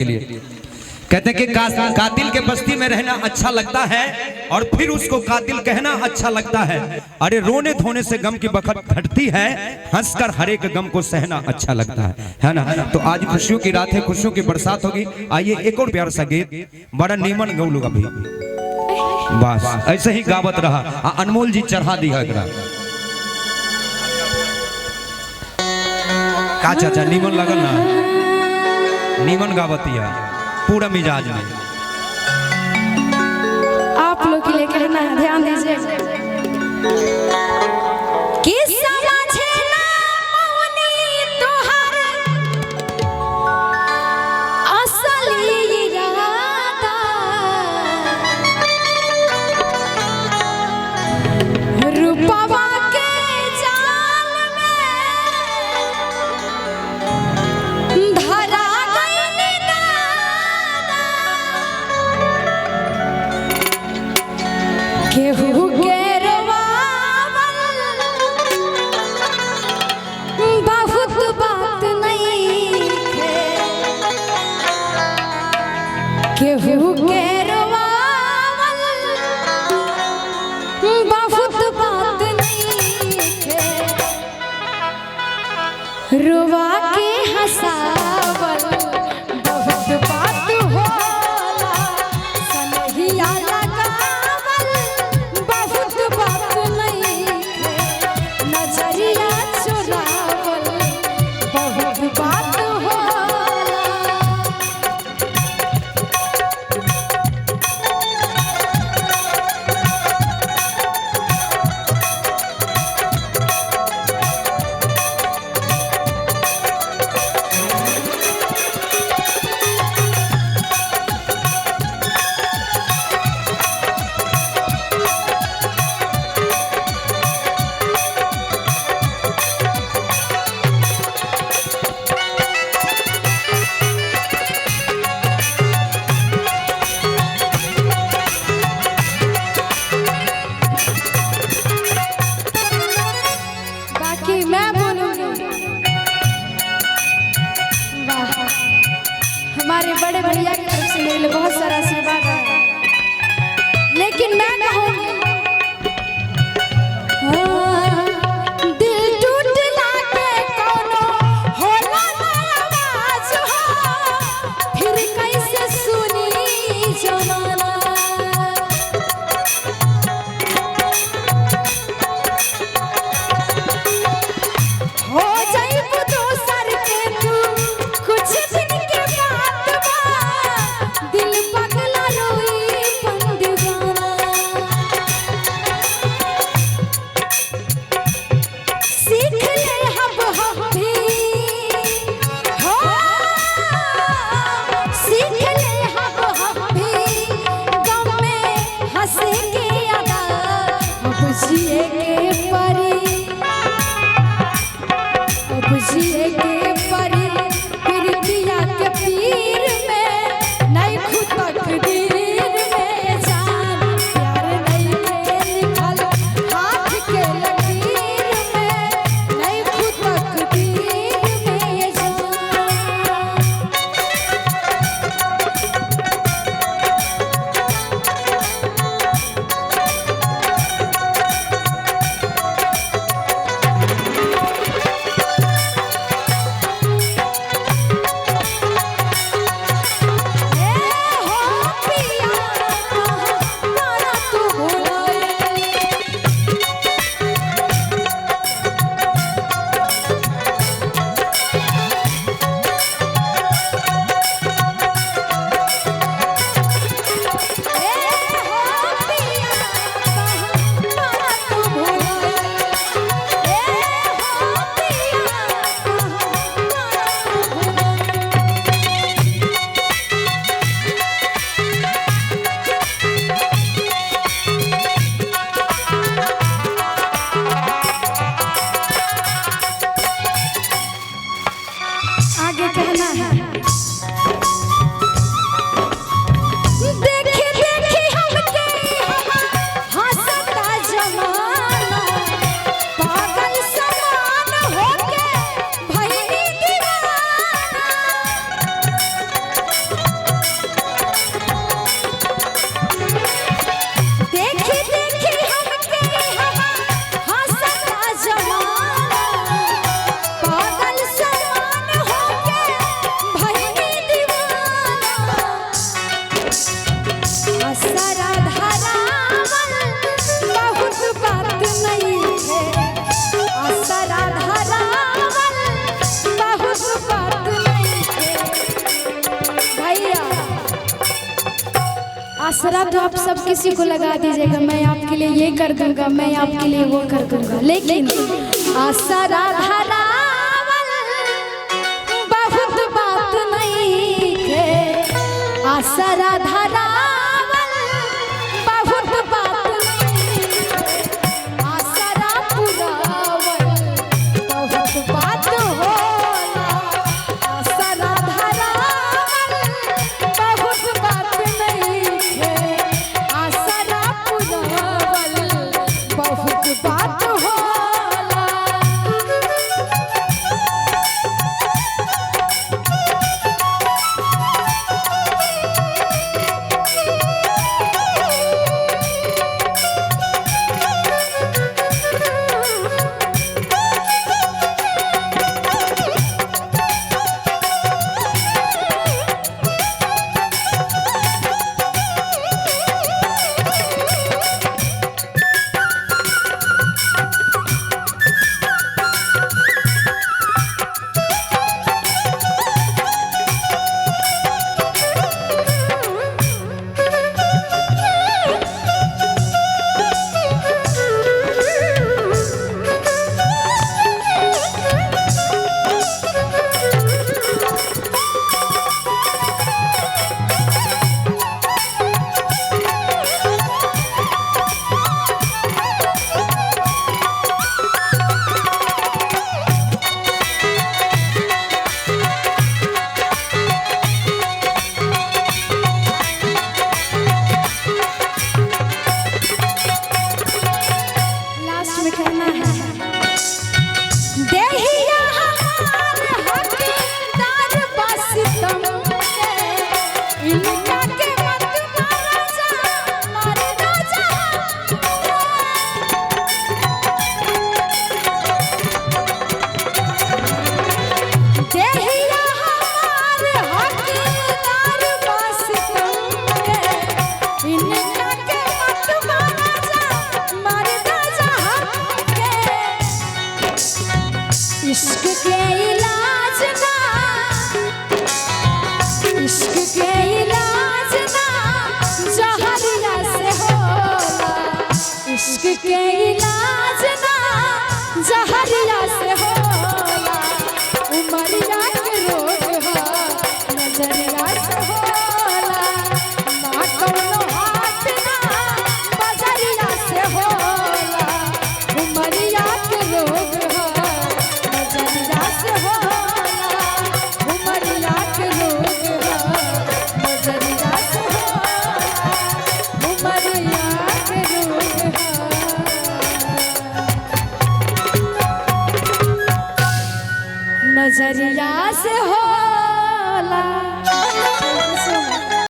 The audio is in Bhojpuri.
के लिए कहते हैं कि कातिल के बस्ती में रहना अच्छा लगता है और फिर उसको कातिल कहना अच्छा लगता है। अरे रोने धोने से गम की बखत घटती है, हंसकर हर एक गम को सहना अच्छा लगता है ना। तो आज खुशियों की रात है, खुशियों की बरसात होगी। आइए एक और प्यार सा गीत बड़ा नीमन गौ लोग अभी बस ऐसे ही गावत रहा। अनमोल जी चढ़ा दिया का चाचा नीमन लगल ना, नीमन गावतिया पूरा मिजाज में। आप लोग के लिए कहना है, ध्यान दीजिए। केहू के रवावल बहुत बात नहीं है, केहू के रवावल बहुत बात नहीं है, रुवा के हंसावल बहुत बात होला, सनहिया हमारे बड़े भैया की तरफ से मेरे लिए बहुत सारा आशीर्वाद है, लेकिन मैं कहूँगी दिल टूटला के कोनो होला ना आवाज हो, फिर कैसे सुनी जमाना, हो जाई दोसर के तू कुछ दिन के दिल पगला रोई पंदगाना। आसरा तो आप सब किसी को लगा दीजिएगा, मैं आपके लिए ये कर दूंगा, मैं आपके लिए वो कर दूंगा, लेकिन आसरा धरावल बहुत बात नहीं है। आसरा धरावल बहुत बात नहीं है। आसरा पुरावल बहुत बात होला। आसरा धरावल बहुत बात नहीं है। आसरा पुरावल बहुत बात होला। इश्क के इलाज ना, इश्क के इलाज ना जहरिया से होला। इश्क के इलाज ना जहरिया से होला। उमरिया के रोग हो नजरिया से होला। ना कौनो हाथ ना बजरिया से होला। उमरिया के रोग हो नजरिया से होला। उमरिया के रोग हो नजरिया से होला। उमरिया के रोग हो नजरिया से हो।